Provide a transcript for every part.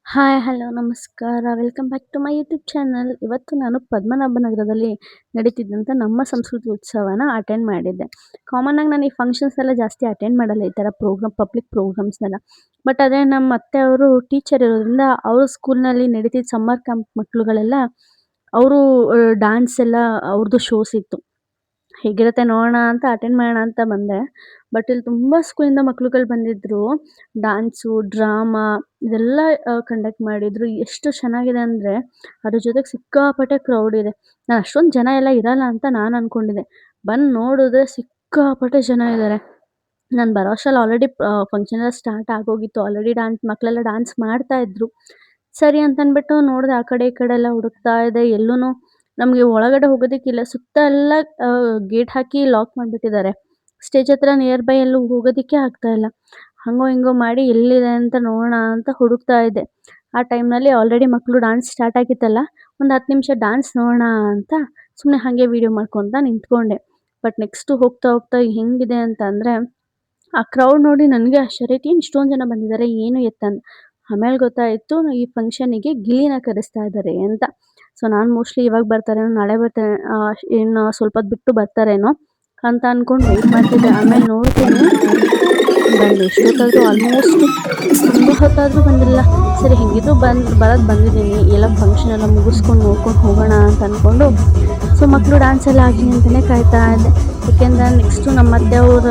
Hi, hello, ನಮಸ್ಕಾರ. Welcome back to my YouTube channel. ಇವತ್ತು ನಾನು ಪದ್ಮನಾಭನಗರದಲ್ಲಿ ನಡೀತಿದ್ದಂಥ ನಮ್ಮ ಸಂಸ್ಕೃತಿ ಉತ್ಸವನ ಅಟೆಂಡ್ ಮಾಡಿದ್ದೆ. ಕಾಮನ್ ಆಗಿ ನಾನು ಈ ಫಂಕ್ಷನ್ಸ್ ಎಲ್ಲ ಜಾಸ್ತಿ ಅಟೆಂಡ್ ಮಾಡಲ್ಲ, ಈ ಥರ ಪಬ್ಲಿಕ್ ಪ್ರೋಗ್ರಾಮ್ಸ್ನೆಲ್ಲ. ಬಟ್ ಅದೇ ನಮ್ಮ ಅತ್ತೆಯವರು ಟೀಚರ್ ಇರೋದ್ರಿಂದ ಅವ್ರ ಸ್ಕೂಲ್ನಲ್ಲಿ ನಡೀತಿದ್ದ ಸಮ್ಮರ್ ಕ್ಯಾಂಪ್ ಮಕ್ಳುಗಳೆಲ್ಲ ಅವರು ಡಾನ್ಸ್ ಎಲ್ಲ ಅವ್ರದ್ದು ಶೋಸ್ ಇತ್ತು. ಹೇಗಿರುತ್ತೆ ನೋಡೋಣ ಅಂತ ಅಟೆಂಡ್ ಮಾಡೋಣ ಅಂತ ಬಂದೆ. ಬಟ್ ಇಲ್ಲಿ ತುಂಬ ಸ್ಕೂಲಿಂದ ಮಕ್ಳುಗಳು ಬಂದಿದ್ರು. ಡಾನ್ಸು, ಡ್ರಾಮಾ ಇದೆಲ್ಲ ಕಂಡಕ್ಟ್ ಮಾಡಿದ್ರು. ಎಷ್ಟು ಚೆನ್ನಾಗಿದೆ ಅಂದರೆ ಅದ್ರ ಜೊತೆಗೆ ಸಿಕ್ಕಾಪಟ್ಟೆ ಕ್ರೌಡ್ ಇದೆ. ನಾನು ಅಷ್ಟೊಂದು ಜನ ಎಲ್ಲ ಇರಲ್ಲ ಅಂತ ನಾನು ಅಂದ್ಕೊಂಡಿದ್ದೆ. ಬಂದು ನೋಡಿದ್ರೆ ಸಿಕ್ಕಾಪಟ್ಟೆ ಜನ ಇದ್ದಾರೆ. ನಾನು ಬರೋ ಅಷ್ಟ್ರಲ್ಲಿ ಆಲ್ರೆಡಿ ಫಂಕ್ಷನ್ ಎಲ್ಲ ಸ್ಟಾರ್ಟ್ ಆಗೋಗಿತ್ತು. ಆಲ್ರೆಡಿ ಮಕ್ಕಳೆಲ್ಲ ಡಾನ್ಸ್ ಮಾಡ್ತಾ ಇದ್ರು. ಸರಿ ಅಂತ ಅಂದ್ಬಿಟ್ಟು ನೋಡಿದೆ, ಆ ಕಡೆ ಈ ಕಡೆ ಎಲ್ಲ ಹುಡುಕ್ತಾ ಇದೆ. ಎಲ್ಲೂ ನಮಗೆ ಒಳಗಡೆ ಹೋಗೋದಕ್ಕಿಲ್ಲ. ಸುತ್ತ ಎಲ್ಲ ಗೇಟ್ ಹಾಕಿ ಲಾಕ್ ಮಾಡಿಬಿಟ್ಟಿದ್ದಾರೆ. ಸ್ಟೇಜ್ ಹತ್ರ ನಿಯರ್ ಬೈ ಎಲ್ಲೂ ಹೋಗೋದಕ್ಕೆ ಆಗ್ತಾ ಇಲ್ಲ. ಹಂಗೋ ಹಿಂಗೋ ಮಾಡಿ ಎಲ್ಲಿದೆ ಅಂತ ನೋಡೋಣ ಅಂತ ಹುಡುಕ್ತಾ ಇದ್ದೆ. ಆ ಟೈಮ್ನಲ್ಲಿ ಆಲ್ರೆಡಿ ಮಕ್ಕಳು ಡಾನ್ಸ್ ಸ್ಟಾರ್ಟ್ ಆಗಿತ್ತಲ್ಲ, ಒಂದು 10 ನಿಮಿಷ ಡಾನ್ಸ್ ನೋಡೋಣ ಅಂತ ಸುಮ್ಮನೆ ಹಾಗೆ ವೀಡಿಯೋ ಮಾಡ್ಕೊತ ನಿಂತ್ಕೊಂಡೆ. ಬಟ್ ನೆಕ್ಸ್ಟು ಹೋಗ್ತಾ ಹೋಗ್ತಾ ಹೆಂಗಿದೆ ಅಂತ ಅಂದರೆ, ಆ ಕ್ರೌಡ್ ನೋಡಿ ನನಗೆ ಆಶ್ಚರ್ಯ ಆಯ್ತು. ಏನು ಇಷ್ಟೊಂದು ಜನ ಬಂದಿದ್ದಾರೆ, ಏನು ಎತ್ತಂತ. ಆಮೇಲೆ ಗೊತ್ತಾಯಿತು ಈ ಫಂಕ್ಷನಿಗೆ ಗಿಲ್ಲಿನ ಕರೆಸ್ತಾ ಇದ್ದಾರೆ ಅಂತ. ಸೊ ನಾನು ಮೋಸ್ಟ್ಲಿ ಇವಾಗ ಬರ್ತಾರೇನೋ, ನಾಳೆ ಬರ್ತಾರೆ, ಇನ್ನು ಸ್ವಲ್ಪ ಹೊತ್ತು ಬಿಟ್ಟು ಬರ್ತಾರೇನೋ ಅಂತ ಅಂದ್ಕೊಂಡು ವೆಯ್ಟ್ ಮಾಡ್ತಿದ್ದೆ. ಆಮೇಲೆ ನೋಡ್ತೀನಿ ಬಂದು ಎಷ್ಟೊತ್ತಾದರೂ ಆಲ್ಮೋಸ್ಟ್ ತುಂಬ ಹೊತ್ತಾದರೂ ಬಂದಿಲ್ಲ. ಸರಿ ಹೆಂಗಿದ್ರು ಬಂದಿದ್ದೀನಿ, ಎಲ್ಲ ಫಂಕ್ಷನ್ ಎಲ್ಲ ಮುಗಿಸ್ಕೊಂಡು ನೋಡ್ಕೊಂಡು ಹೋಗೋಣ ಅಂತ ಅಂದ್ಕೊಂಡು ಸೊ ಮಕ್ಕಳು ಡ್ಯಾನ್ಸ್ ಎಲ್ಲ ಆಗಲಿ ಅಂತಲೇ ಕಾಯ್ತಾ ಇದ್ದೆ. ಏಕೆಂದರೆ ನೆಕ್ಸ್ಟು ನಮ್ಮ ಅತ್ತೆಯವ್ರ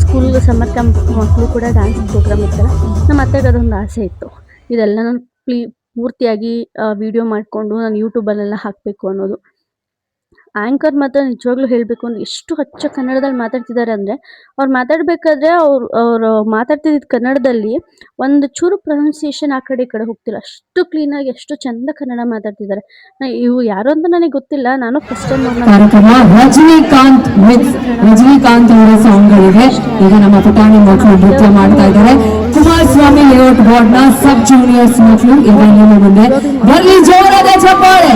ಸ್ಕೂಲ್ ಸಮ್ಮರ್ ಕ್ಯಾಂಪ್ ಮಕ್ಕಳು ಕೂಡ ಡ್ಯಾನ್ಸ್ ಪ್ರೋಗ್ರಾಮ್ ಇತ್ತಲ್ಲ, ನಮ್ಮ ಅತ್ತೆಗೆ ಅದೊಂದು ಆಸೆ ಇತ್ತು. ಇದೆಲ್ಲ ನಾನು ಪೂರ್ತಿಯಾಗಿ ವೀಡಿಯೋ ಮಾಡಿಕೊಂಡು ನಾನು ಯೂಟ್ಯೂಬಲ್ಲೆಲ್ಲ ಹಾಕಬೇಕು ಅನ್ನೋದು. ಆ್ಯಂಕರ್ ಮಾತ್ರ ನಿಜವಾಗ್ಲೂ ಹೇಳಬೇಕು ಅಂದರೆ ಎಷ್ಟು ಅಚ್ಚ ಕನ್ನಡದಲ್ಲಿ ಮಾತಾಡ್ತಿದ್ದಾರೆ ಅಂದರೆ, ಅವ್ರು ಮಾತಾಡಬೇಕಾದ್ರೆ ಅವರು ಮಾತಾಡ್ತಿದ್ದ ಕನ್ನಡದಲ್ಲಿ ಒಂದು ಚೂರು ಪ್ರೊನೌನ್ಸಿಯೇಷನ್ ಆ ಕಡೆ ಈ ಕಡೆ ಹೋಗ್ತಿಲ್ಲ. ಅಷ್ಟು ಕ್ಲೀನಾಗಿ ಎಷ್ಟು ಚಂದ ಕನ್ನಡ ಮಾತಾಡ್ತಿದ್ದಾರೆ. ಇವು ಯಾರು ಅಂತ ನನಗೆ ಗೊತ್ತಿಲ್ಲ, ನಾನು ಫಸ್ಟ್ ಟೈಮ್ ರಜನಿಕಾಂತ್ ಅವರ ಸಾಂಗ್ಗಳಿಗೆ ಈಗ ನಮ್ಮ ಪುಟಾಣಿ ಮಕ್ಕಳು ನೃತ್ಯ ಮಾಡ್ತಾ ಇದ್ದಾರೆ. ಕುಮಾರಸ್ವಾಮಿ ಲೇಔಟ್ ಬೋರ್ಡ್ ನ ಸಬ್ ಜೂನಿಯರ್ಸ್ ಮಕ್ಕಳು ಈಗ ನಿಮ್ಮ ಮುಂದೆ ಬರಲಿ, ಜೋರಾದ ಚಪ್ಪಾಳೆ.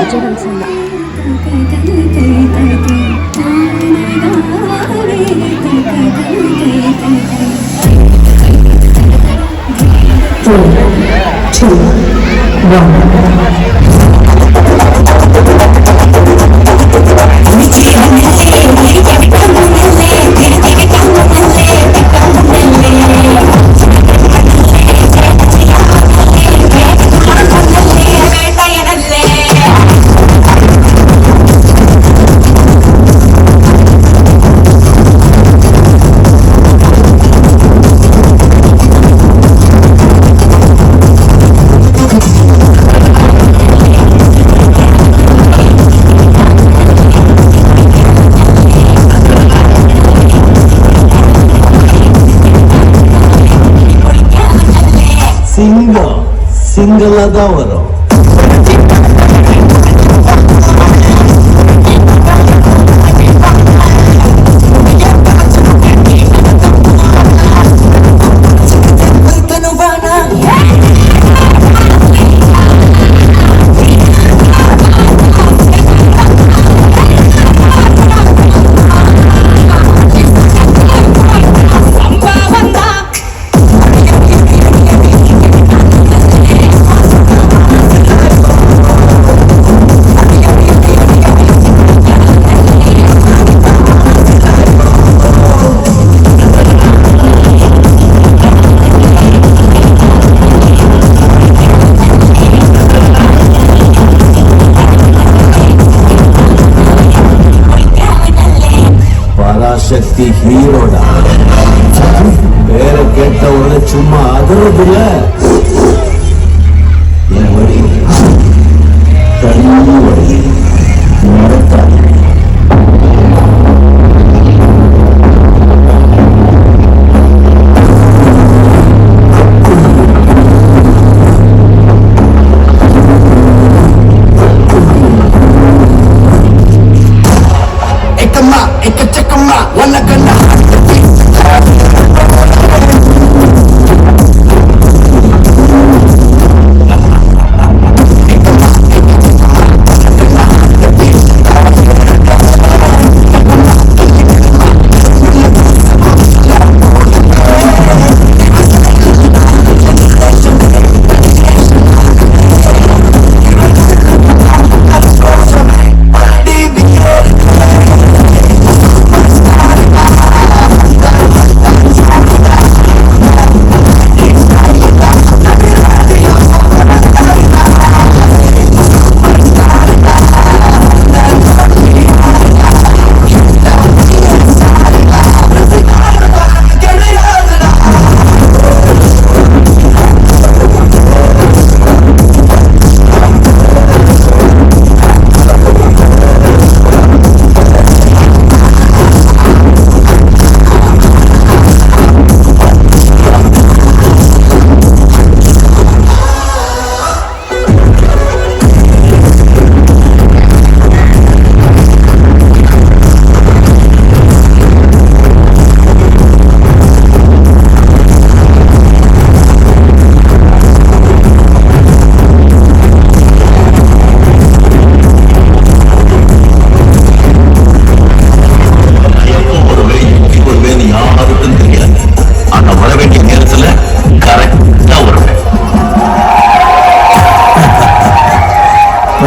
ಸಿಂಗಲ್ ಆದವರು ಶಕ್ತಿ ಹೀರೋಡ ಬೇರೆ ಕೆಟ್ಟವರ ಚುಮ್ಮ ಅದರದಿಲ್ಲ.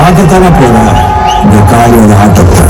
பார்க்கத்தானே போற இந்த காளியோட ஆட்டத்தை.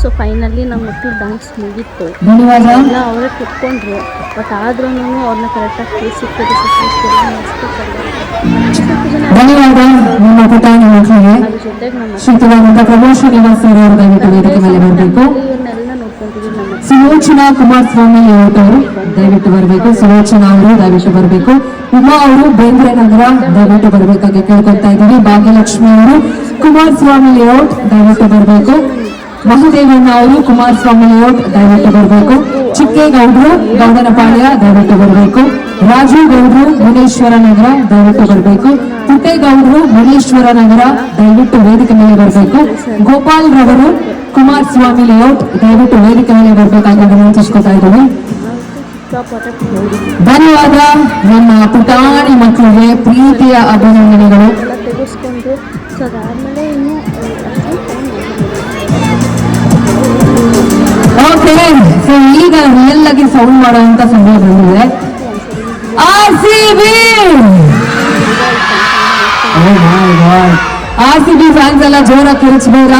ಸೊ ಫೈನಲಿ ನಮ್ಮ ಮಕ್ಕಳು ಡ್ಯಾನ್ಸ್ ಮುಗೀತು. ಧನ್ಯವಾದ. ಎಲ್ಲ ಅವರೇ ಕುತ್ಕೊಂಡ್ರು. ಬಟ್ ಆದ್ರೂ ಅವ್ರನ್ನ ಕರೆಕ್ಟಾಗಿ ಪ್ಲೇಸ್ ಸಿಕ್ಕಿದೆ ಧನ್ಯವಾದ ನಿಮ್ಮ ಪುಟಾಣಿ ಮಕ್ಕಳಿಗೆ. ಅದ್ರ ಜೊತೆಗೆ ನಮ್ಮ ಶ್ರೀತವಾದಂತ ಪ್ರಭು ಶ್ರೀನಿವಾಸ್ ಸರ್ ಅವರು ದಯವಿಟ್ಟು ವೇದಿಕೆ ಮೇಲೆ ಬರಬೇಕು. ಇವನ್ನೆಲ್ಲ ನೋಡ್ಕೊಂತೀವಿ. ನಮ್ಮ ಸುಲೋಚನಾ ಕುಮಾರಸ್ವಾಮಿ ಲೇಔಟ್ ಅವರು ದಯವಿಟ್ಟು ಬರಬೇಕು. ಸುಲೋಚನಾ ಅವರು ದಯವಿಟ್ಟು ಬರಬೇಕು. ಉಮಾ ಅವರು ಬೇಂದ್ರೆ ನಗರ ದಯವಿಟ್ಟು ಬರಬೇಕಾಗಿ ಕೇಳ್ಕೊತಾ ಇದ್ದೀವಿ. ಭಾಗ್ಯಲಕ್ಷ್ಮಿ ಅವರು ಕುಮಾರಸ್ವಾಮಿ ಲೇಔಟ್ ದಯವಿಟ್ಟು ಬರಬೇಕು. ಮಹದೇವಣ್ಣ ಅವರು ಕುಮಾರಸ್ವಾಮಿ ಲೇಔಟ್ ದಯವಿಟ್ಟು ಬರಬೇಕು. ಚಿಕ್ಕೇಗೌಡರು ಗೌಡನಪಾಳ್ಯ ದಯವಿಟ್ಟು ಬರಬೇಕು. ರಾಜು ಗೌಡರು ಭುವನೇಶ್ವರ ನಗರ ದಯವಿಟ್ಟು ಬರಬೇಕು. ಪುಟ್ಟೇಗೌಡರು ಭುವನೇಶ್ವರ ನಗರ ದಯವಿಟ್ಟು ವೇದಿಕೆ ಮೇಲೆ ಬರಬೇಕು. ಗೋಪಾಲ್ ರವರು ಕುಮಾರಸ್ವಾಮಿ ಲೇಔಟ್ ದಯವಿಟ್ಟು ವೇದಿಕೆ ಮೇಲೆ ಬರಬೇಕಾಗಿ ವಿನಂತಿಸ್ಕೊತಾ ಇದ್ದೀವಿ. ಸಿಕ್ಕಾಪಟ್ಟೆ ನೋಡಿ ಧನ್ಯವಾದ ನಮ್ಮ ಪುಟಾಣಿ ಮಕ್ಕಳಿಗೆ ಪ್ರೀತಿಯ ಅಭಿನಂದನೆಗಳು. ಎಲ್ಲ ತೆಗೆಸ್ಕೊಂಡ್ರು. ಸೊ ಅದಾದ್ಮೇಲೆ ಇನ್ನು ಓಕೆ, ಸೊ ಈಗ ರಿಯಲ್ ಆಗಿ ಸೌಂಡ್ ಮಾಡುವಂತ ಸಮಯ ಬಂದಿದೆ. RCB ಫ್ಯಾನ್ಸ್ ಎಲ್ಲ ಜೋರಾಗಿ ಕಿರಿಚಬೇಡ.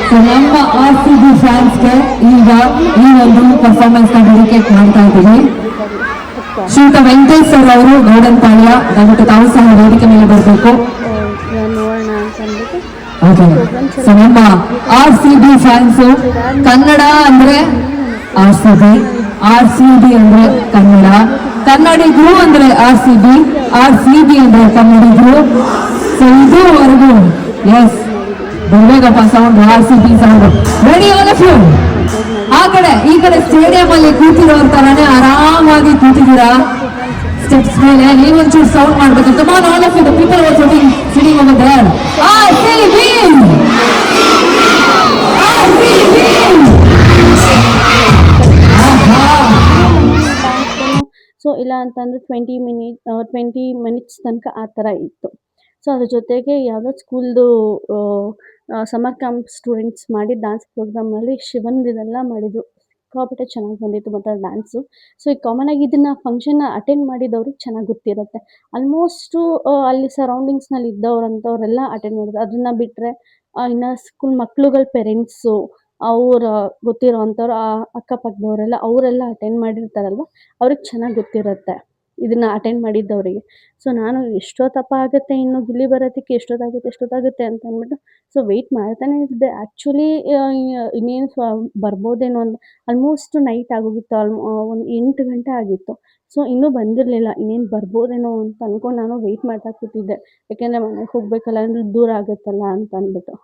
ಸೊ ನಮ್ಮ RCB ಫ್ಯಾನ್ಸ್ಗೆ ಈಗ ಈ ಒಂದು ಪರ್ಫಾರ್ಮೆನ್ಸ್ ನ ಡೆಡಿಕೇಟ್ ಮಾಡ್ತಾ ಇದ್ದೀವಿ. ಶ್ರೀಯುತ ವೆಂಕಟೇಶ್ ಸರ್ ಅವರು ಗೌಡನಪಾಳ್ಯ ದಯವಿಟ್ಟು ತಾವು ಸಹ ವೇದಿಕೆ ಮೇಲೆ ಬರಬೇಕು. ನೋಡೋಣ ಅಂತ ಅಂದ್ಬಿಟ್ಟು ಓಕೆ, ಸೊ ನಮ್ಮ RCB ಫ್ಯಾನ್ಸ್ ಕನ್ನಡ ಅಂದ್ರೆ RCB ಅಂದ್ರೆ ಕನ್ನಡ, ಕನ್ನಡಿಗರು ಅಂದ್ರೆ RCB ಅಂದ್ರೆ ಕನ್ನಡಿಗರು. ಸೊ ಇದುವರೆಗೂ ಎಸ್ ಬರ್ಬೇಕಪ್ಪ sound, RCB sound. Ready all of you? ಈ ಕಡೆ ಸ್ಟೇಡಿಯಂ ಅಲ್ಲಿ ಕೂತಿರೋರ್ ತರಾನೇ ಆರಾಮಾಗಿ ಕೂತಿದ್ದೀರಾ ಸ್ಟೆಪ್ಸ್ ಮೇಲೆ. ನೀವೊಂಚೂರು ಸೌಂಡ್ ಮಾಡ್ಬೇಕು. Come on all of you, the people are sitting over there. RCB ಸೊ ಇಲ್ಲ ಅಂತಂದ್ರೆ 20 ಮಿನಿಟ್ಸ್ ತನಕ ಆ ಥರ ಇತ್ತು. ಸೊ ಅದ್ರ ಜೊತೆಗೆ ಯಾವುದೋ ಸ್ಕೂಲ್ದು ಸಮರ್ ಕ್ಯಾಂಪ್ ಸ್ಟೂಡೆಂಟ್ಸ್ ಮಾಡಿ ಡ್ಯಾನ್ಸ್ ಪ್ರೋಗ್ರಾಮಲ್ಲಿ ಶಿವನ್ದಿದೆಲ್ಲ ಮಾಡಿದ್ರು. ಸಿಕ್ಕಾಪಟ್ಟೆ ಚೆನ್ನಾಗಿ ಬಂದಿತ್ತು ಮತ್ತು ಡ್ಯಾನ್ಸು. ಸೊ ಈಗ ಕಾಮನಾಗಿ ಇದನ್ನು ಫಂಕ್ಷನ್ನ ಅಟೆಂಡ್ ಮಾಡಿದವ್ರಿಗೆ ಚೆನ್ನಾಗಿ ಗೊತ್ತಿರುತ್ತೆ. ಆಲ್ಮೋಸ್ಟು ಅಲ್ಲಿ ಸರೌಂಡಿಂಗ್ಸ್ನಲ್ಲಿ ಇದ್ದವ್ರಂಥವ್ರೆಲ್ಲ ಅಟೆಂಡ್ ಮಾಡಿದ್ರು. ಅದನ್ನು ಬಿಟ್ಟರೆ ಇನ್ನು ಸ್ಕೂಲ್ ಮಕ್ಳುಗಳ ಪೇರೆಂಟ್ಸು ಅವ್ರ ಗೊತ್ತಿರೋ ಅಂಥವ್ರು ಅಕ್ಕಪಕ್ಕದವರೆಲ್ಲ ಅವರೆಲ್ಲ ಅಟೆಂಡ್ ಮಾಡಿರ್ತಾರಲ್ವ, ಅವ್ರಿಗೆ ಚೆನ್ನಾಗಿ ಗೊತ್ತಿರುತ್ತೆ ಇದನ್ನು ಅಟೆಂಡ್ ಮಾಡಿದ್ದವರಿಗೆ. ಸೊ ನಾನು ಎಷ್ಟೊತ್ತಪ್ಪ ಆಗುತ್ತೆ ಇನ್ನು ಗಿಲ್ಲಿ ಬರೋದಕ್ಕೆ, ಎಷ್ಟೊತ್ತಾಗುತ್ತೆ ಅಂತ ಅಂದ್ಬಿಟ್ಟು ಸೊ ವೆಯ್ಟ್ ಮಾಡ್ತಾನೆ ಇದ್ದೆ. ಆ್ಯಕ್ಚುಲಿ ಇನ್ನೇನು ಬರ್ಬೋದೇನೋ ಅಂತ ಆಲ್ಮೋಸ್ಟ್ ನೈಟ್ ಆಗೋಗಿತ್ತು. ಒಂದು 8 ಗಂಟೆ ಆಗಿತ್ತು. ಸೊ ಇನ್ನೂ ಬಂದಿರಲಿಲ್ಲ. ಇನ್ನೇನು ಬರ್ಬೋದೇನೋ ಅಂತ ಅಂದ್ಕೊಂಡು ನಾನು ವೆಯ್ಟ್ ಮಾಡ್ತಾ ಕೂತಿದ್ದೆ. ಯಾಕೆಂದರೆ ಮನೆಗೆ ಹೋಗಬೇಕಲ್ಲ, ಅಂದರೆ ದೂರ ಆಗುತ್ತಲ್ಲ ಅಂತ ಅಂದ್ಬಿಟ್ಟು.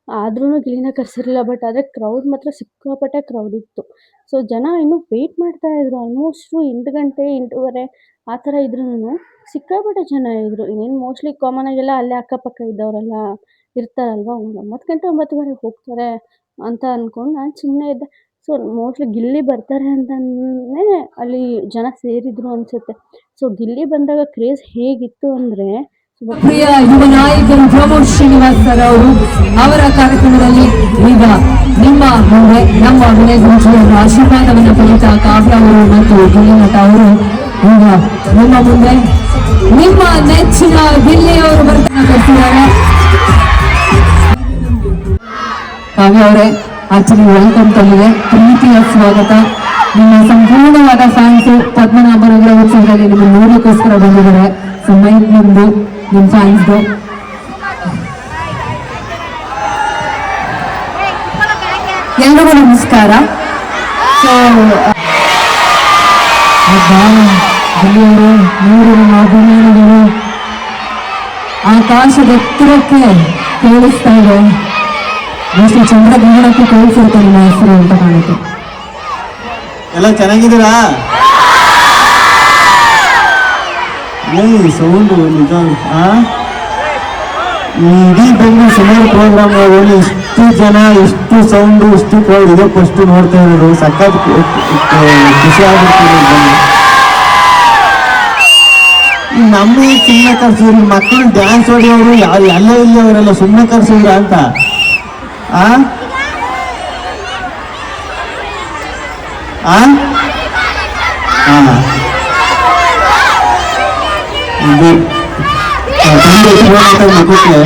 ಆದ್ರೂ ಗಿಳಿನ ಕರ್ಸಿರಲಿಲ್ಲ. ಬಟ್ ಆದರೆ ಕ್ರೌಡ್ ಮಾತ್ರ ಸಿಕ್ಕಾಪಟ್ಟೆ ಕ್ರೌಡ್ ಇತ್ತು. ಸೊ ಜನ ಇನ್ನೂ ವೆಯ್ಟ್ ಮಾಡ್ತಾಯಿದ್ರು. ಆಲ್ಮೋಸ್ಟು 8 ಗಂಟೆ 8:30 ಆ ಥರ ಇದ್ರೂ ಸಿಕ್ಕಾಪಟ್ಟೆ ಜನ ಇದ್ದರು. ಇನ್ನೇನು ಮೋಸ್ಟ್ಲಿ ಕಾಮನಾಗೆಲ್ಲ ಅಲ್ಲೇ ಅಕ್ಕಪಕ್ಕ ಇದ್ದವರೆಲ್ಲ ಇರ್ತಾರಲ್ವ, 9 ಗಂಟೆ 9:30 ಹೋಗ್ತಾರೆ ಅಂತ ಅಂದ್ಕೊಂಡು ನಾನು ಸುಮ್ಮನೆ ಇದ್ದೆ. ಸೊ ಮೋಸ್ಟ್ಲಿ ಗಿಲ್ಲಿ ಬರ್ತಾರೆ ಅಂತನೇ ಅಲ್ಲಿ ಜನ ಸೇರಿದ್ರು ಅನ್ಸುತ್ತೆ. ಸೊ ಗಿಲ್ಲಿ ಬಂದಾಗ ಕ್ರೇಜ್ ಹೇಗಿತ್ತು ಅಂದರೆ ಪ್ರಿಯ ಯುವ ನಾಯಕರು ಪ್ರಮೋದ್ ಶ್ರೀನಿವಾಸ್ ಸರ್ ಅವರು ಅವರ ಕಾರ್ಯಕ್ರಮದಲ್ಲಿ ಈಗ ನಿಮ್ಮ ಮುಂದೆ ನಮ್ಮ ವಿನಯ್ ಗುರುಜಿಯವರ ಆಶೀರ್ವಾದವನ್ನು ಪಡೆದ ಕಾವ್ಯ ಅವರು ಮತ್ತು ಗಿಲ್ಲಿ ನಟ ಅವರು ಈಗ ನಿಮ್ಮ ಮುಂದೆ ನಿಮ್ಮ ನೆಚ್ಚಿನ ಗಿಲ್ಲಿಯವರು ಬರ್ತನ ಕಳಿಸಿದ್ದಾರೆ. ಕಾವ್ಯ ಅವರೇ, ಆಕ್ಚುಲಿ ವೆಲ್ಕಮ್ ತಮಗೆ ಪ್ರೀತಿಯ ಸ್ವಾಗತ. ನಿಮ್ಮ ಸಂಪೂರ್ಣವಾದ ಫ್ಯಾನ್ಸು ಪದ್ಮನಾಭನಗರ ಉತ್ಸವದಲ್ಲಿ ನಿಮ್ಮ ನೋಡಲಿಕ್ಕೋಸ್ಕರ ಬಂದಿದ್ದಾರೆ. ಸೊ ಮೈಕ್ ನಿಮ್ದು, ನಿಮ್ಮ ಫ್ಯಾನ್ಸ್ದು. ಎಲ್ರಿಗೂ ನಮಸ್ಕಾರ. ಸೊ ಗಿಲ್ಲಿಯವರು ನೂರು ನಮ್ಮ ಅಭಿಮಾನಿಗಳು ಆಕಾಶದ ಎತ್ತರಕ್ಕೆ ಕೇಳಿಸ್ತಾ ಇದೆ. ಎಷ್ಟು ಚಂದ್ರಗ್ರಹಣಕ್ಕೆ ಕೇಳಿಸಿರುತ್ತೆ ನಿಮ್ಮ ಹೆಸರು ಅಂತ ಕಾಣುತ್ತೆ. ಎಲ್ಲ ಚೆನ್ನಾಗಿದ್ದೀರಾ? ಏನು ಸೌಂಡು ನಿಜ. ಇಡೀ ಬಂದು ಸುಮಾರು ಪ್ರೋಗ್ರಾಮ್ ಹೋಗಿ ಇಷ್ಟು ಜನ, ಇಷ್ಟು ಸೌಂಡು, ಇಷ್ಟು ಕ್ರೌಡ್ ಇದೇ ಫಸ್ಟ್ ನೋಡ್ತಾ ಇರೋದು. ಸಖತ್ ಖುಷಿ ಆಗ್ಬಿಡ್ತೀವಿ. ನಮ್ಮ ಸುಮ್ಮನೆ ಕರ್ಸಿದ್ರು ಮಕ್ಕಳು ಡ್ಯಾನ್ಸ್ ಹೊಡಿಯೋರು ಅಲ್ಲೇ ಇಲ್ಲಿ ಅವರೆಲ್ಲ ಸುಮ್ಮನೆ ಕರ್ಸಿದ್ರ ಅಂತ. ಮಕ್ಕಳಿಗೆ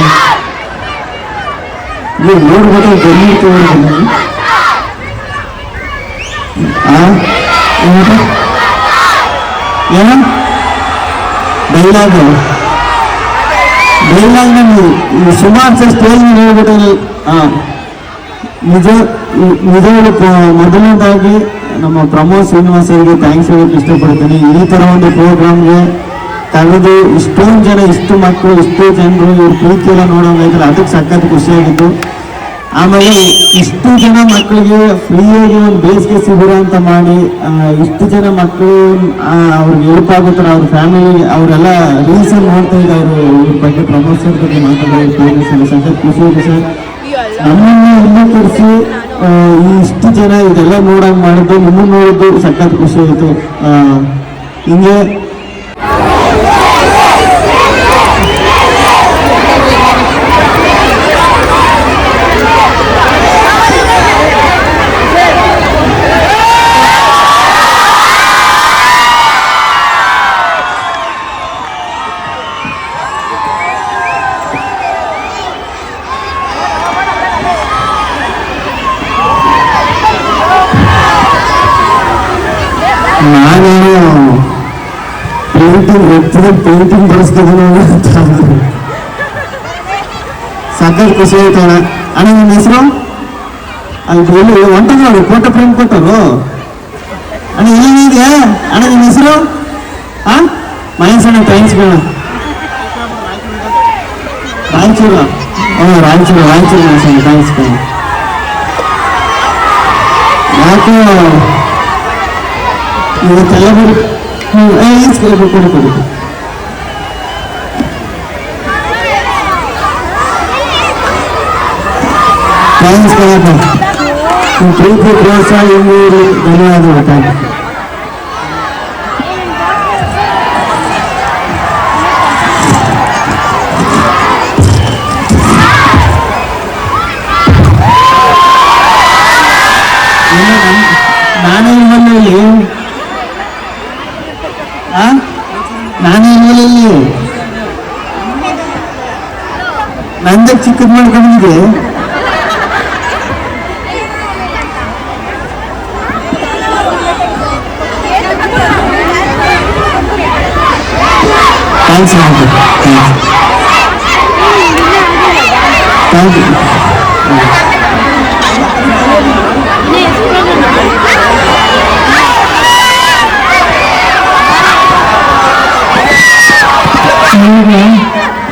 ನೋಡ್ಬಿಟ್ಟು ಬಂದಿರ್ತೀವಿ. ಏನು ಡೈಲಾಗ್ ನಾನು ಸುಮಾರು ಸ್ಟೇಜ್ ಹೇಳ್ಬಿಟ್ಟು ನಿಜ ಮೊದಲನೇದಾಗಿ ನಮ್ಮ ಪ್ರಮೋದ್ ಶ್ರೀನಿವಾಸ್ ಅವರಿಗೆ ಥ್ಯಾಂಕ್ಸ್ ಹೇಳಕ್ಕೆ ಇಷ್ಟಪಡ್ತೀನಿ. ಈ ಥರ ಒಂದು ಪ್ರೋಗ್ರಾಮ್ಗೆ ತೆಗೆದು ಇಷ್ಟೊಂದು ಜನ, ಇಷ್ಟು ಮಕ್ಕಳು, ಇಷ್ಟು ಜನರು ಇವ್ರ ಪ್ರೀತಿ ಎಲ್ಲ ನೋಡೋಂಗಾಯ್ತಲ್ಲ, ಅದಕ್ಕೆ ಸಖತ್ ಖುಷಿಯಾಗಿತ್ತು. ಆಮೇಲೆ ಇಷ್ಟು ಜನ ಮಕ್ಕಳಿಗೆ ಫ್ರೀಯಾಗಿ ಒಂದು ಬೇಸಿಗೆ ಶಿಬಿರ ಅಂತ ಮಾಡಿ ಇಷ್ಟು ಜನ ಮಕ್ಕಳು ಅವ್ರಿಗೆ ಹೆಲ್ಪ್ ಆಗುತ್ತಾರೆ. ಅವ್ರ ಫ್ಯಾಮಿಲಿ ಅವರೆಲ್ಲ ರೀಲ್ಸ್ ನೋಡ್ತಾ ಇದ್ದಾರೆ. ಇವ್ರ ಬಗ್ಗೆ ಪ್ರಮೋದ್ ಸರ್ ಬಗ್ಗೆ ಮಾತಾಡೋದು ಸಖತ್ ಖುಷಿ ಸರ್. ನಮ್ಮನ್ನು ಇಲ್ಲಿ ಕೂರಿಸಿ ಇಷ್ಟು ಜನ ಇದೆಲ್ಲ ನೋಡಂಗೆ ಮಾಡಿದ್ದು, ನಿಮ್ಮನ್ನು ನೋಡಿದ್ದು ಸಖತ್ ಖುಷಿ ಆಯಿತು. ಹಿಂಗೆ ನಾನೇನು ಪೇಂಟಿಂಗ್ ಬಳಸ್ತಿದ್ದೀನಿ ಅಂತ ಸಖತ್ ಖುಷಿ ಆಯ್ತಣ್ಣ. ಅಣ್ಣ ನಿಮ್ಮ ಹೆಸರು ಅಲ್ಲಿ ಹೊಂಟ ನೋಡಿ ಫೋಟೋ ಫ್ರೇಮ್ ಕೊಟ್ಟರು. ಅಣ್ಣ ಏನಿದೆಯಾ ಅಣ್ಣ ನಿಮ್ಮ ಹೆಸರು? ಮಹೇಶ್ ಅಣ್ಣ, ಥ್ಯಾಂಕ್ಸ್ ಬೇಡ. ರಾಯಚೂರು ರಾಯಚೂರು ಮಹೇಶ್ ಅಣ್ಣ, ಥ್ಯಾಂಕ್ಸ್ ಬೇಡ. ಯಾಕೋ ಇವತ್ತೆಲ್ಲ ಕೊಡಿ. ಥ್ಯಾಂಕ್ಸ್ ಕಣಪ್ಪ, ನಿಮ್ಮ ಪ್ರೀತಿ ಪ್ರೋತ್ಸಾಹ ಧನ್ಯವಾದಗಳು. Thank you. ನಾನೇ ಇಲ್ಲಿ ನಂದ ಚಿಕ್ಕದ್ ಮಾಡ್ಕೊಂಡಿದ್ದೆ. Thanks thank you.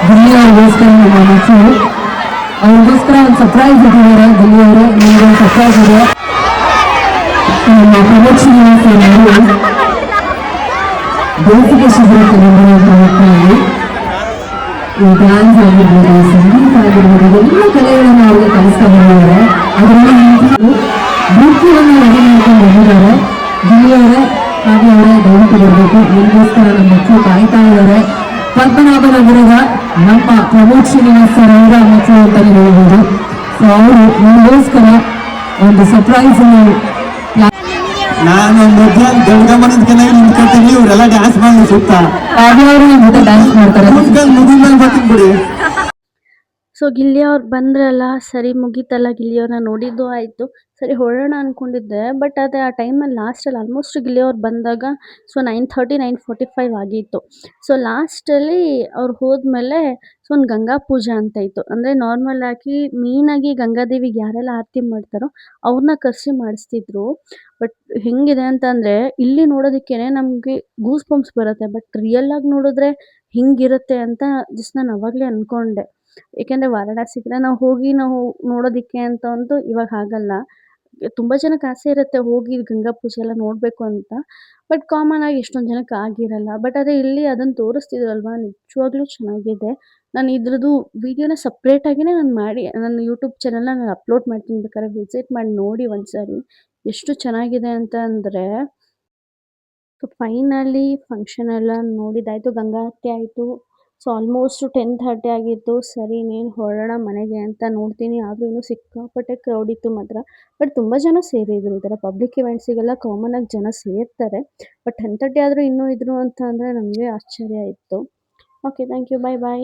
ಗಿಲ್ಲಿಯವ್ರಿಗೋಸ್ಕರ ನಮ್ಮ ಮಕ್ಕಳು ಅವ್ರಿಗೋಸ್ಕರ ಒಂದು ಸರ್ಪ್ರೈಸ್ ಇಟ್ಟಿದ್ದಾರೆ. ಗಿಲ್ಲಿಯವರು ನಿಮಗೆ ಒಂದು ಸರ್ಪ್ರೈಸ್ ಇದೆ. ನಮ್ಮ ಪ್ರಮೋದ್ ಶ್ರೀನಿವಾಸ್ ಅವರು ಬೇಸಿಗೆ ಶಿಬಿರಕ್ಕೆ ಬಂದಿರುವಂಥ ಮಕ್ಕಳಲ್ಲಿ ಈ ಡ್ಯಾನ್ಸ್ ಆಗಿರ್ಬೋದು, ಸಂಗೀತ ಆಗಿರ್ಬೋದು, ಎಲ್ಲ ಕಲೆಗಳನ್ನು ಅವ್ರಿಗೆ ಕಲಿಸ್ತಾ ಬಂದಿದ್ದಾರೆ. ಅದರಲ್ಲಿ ನೃತ್ಯವನ್ನು ಪ್ರಮೋದ್ ಶ್ರೀನಿವಾಸ್ ಸರ್ ಅವರ ಮಕ್ಕಳು ಅಂತಾನೆ ಹೇಳ್ಬೋದು. ಸೊ ಅವರು ನಿಮಗೋಸ್ಕರ ಒಂದು ಸರ್ಪ್ರೈಸ್ ನಾನು ಮಧ್ಯಾಹ್ನ ಗಂಗಮ್ಮನದ ನಿಂತ್ಕೊಳ್ತೀನಿ, ಇವರೆಲ್ಲ ಡ್ಯಾನ್ಸ್ ಮಾಡಿ ಸುತ್ತ ಕಾವ್ಯ ಅವರು ನಿಮ್ಮ ಜೊತೆ ಡ್ಯಾನ್ಸ್ ಮಾಡ್ತಾರೆ. ಮುಗಿದ್ಮೇಲೆ ಬರ್ತೀನಿ ಬಿಡಿ. ಸೊ ಗಿಲ್ಲಿ ಅವ್ರು ಬಂದ್ರಲ್ಲ, ಸರಿ ಮುಗೀತಲ್ಲ, ಗಿಲ್ಲಿ ಅವ್ರನ್ನ ನೋಡಿದ್ದು ಆಯಿತು, ಸರಿ ಹೊರಡೋಣ ಅಂದ್ಕೊಂಡಿದ್ದೆ. ಬಟ್ ಅದೇ ಆ ಟೈಮಲ್ಲಿ ಲಾಸ್ಟಲ್ಲಿ ಆಲ್ಮೋಸ್ಟ್ ಗಿಲ್ಲಿ ಅವ್ರು ಬಂದಾಗ ಸೊ 9:30 9:45 ಆಗಿತ್ತು. ಸೊ ಲಾಸ್ಟಲ್ಲಿ ಅವ್ರು ಹೋದ್ಮೇಲೆ ಸೊ ಒಂದು ಗಂಗಾ ಪೂಜೆ ಅಂತ ಇತ್ತು. ಅಂದರೆ ನಾರ್ಮಲ್ ಆಗಿ ಮೇಯ್ನಾಗಿ ಗಂಗಾದೇವಿಗೆ ಯಾರೆಲ್ಲ ಆರತಿ ಮಾಡ್ತಾರೋ ಅವ್ರನ್ನ ಕರೆಸಿ ಮಾಡಿಸ್ತಿದ್ರು. ಬಟ್ ಹೆಂಗಿದೆ ಅಂತಂದರೆ ಇಲ್ಲಿ ನೋಡೋದಕ್ಕೇ ನಮಗೆ ಗೂಸ್ ಬಂಪ್ಸ್ ಬರುತ್ತೆ. ಬಟ್ ರಿಯಲ್ಲಾಗಿ ನೋಡಿದ್ರೆ ಹಿಂಗಿರುತ್ತೆ ಅಂತ ಜಸ್ಟ್ ನಾನು ಅವಾಗಲೇ ಅಂದ್ಕೊಂಡೆ. ಏಕೆಂದರೆ ವಾರಣಾಸಿಗೆ ನಾವು ಹೋಗಿ ನಾವು ನೋಡೋದಕ್ಕೆ ಅಂತ ಅಂತೂ ಇವಾಗ ಆಗಲ್ಲ. ತುಂಬ ಜನಕ್ಕೆ ಆಸೆ ಇರುತ್ತೆ ಹೋಗಿ ಗಂಗಾ ಪೂಜೆ ಎಲ್ಲ ನೋಡಬೇಕು ಅಂತ. ಬಟ್ ಕಾಮನ್ ಆಗಿ ಎಷ್ಟೊಂದು ಜನಕ್ಕೆ ಆಗಿರಲ್ಲ. ಬಟ್ ಅದೇ ಇಲ್ಲಿ ಅದನ್ನು ತೋರಿಸ್ತಿದ್ರಲ್ವಾ, ನಿಜವಾಗ್ಲೂ ಚೆನ್ನಾಗಿದೆ. ನಾನು ಇದ್ರದ್ದು ವೀಡಿಯೋನ ಸಪ್ರೇಟಾಗಿಯೇ ನಾನು ಮಾಡಿ ನನ್ನ ಯೂಟ್ಯೂಬ್ ಚಾನಲ್ನ ನಾನು ಅಪ್ಲೋಡ್ ಮಾಡ್ತೀನಿ, ಬೇಕಾದ್ರೆ ವಿಸಿಟ್ ಮಾಡಿ ನೋಡಿ ಒಂದ್ಸರಿ. ಎಷ್ಟು ಚೆನ್ನಾಗಿದೆ ಅಂತ ಅಂದರೆ. ಸೊ ಫೈನಲಿ ಫಂಕ್ಷನ್ ಎಲ್ಲ ನೋಡಿದ್ದಾಯಿತು, ಗಂಗಾ ಆರತಿ ಆಯಿತು. ಸೊ ಆಲ್ಮೋಸ್ಟ್ 10:30 ಆಗಿತ್ತು. ಸರಿ ಇನ್ನೇನು ಹೊರಡೋಣ ಮನೆಗೆ ಅಂತ ನೋಡ್ತೀನಿ, ಆದರೂ ಇನ್ನೂ ಸಿಕ್ಕಾಪಟ್ಟೆ ಕ್ರೌಡ್ ಇತ್ತು ಮಾತ್ರ. ಬಟ್ ತುಂಬ ಜನ ಸೇರಿದ್ರು. ಈ ಥರ ಪಬ್ಲಿಕ್ ಇವೆಂಟ್ಸಿಗೆಲ್ಲ ಕಾಮನಾಗಿ ಜನ ಸೇರ್ತಾರೆ. ಬಟ್ 10:30 ಆದರೂ ಇನ್ನೂ ಇದ್ರು ಅಂತ ಅಂದರೆ ನಮಗೆ ಆಶ್ಚರ್ಯ ಇತ್ತು. Okay, thank you, bye bye.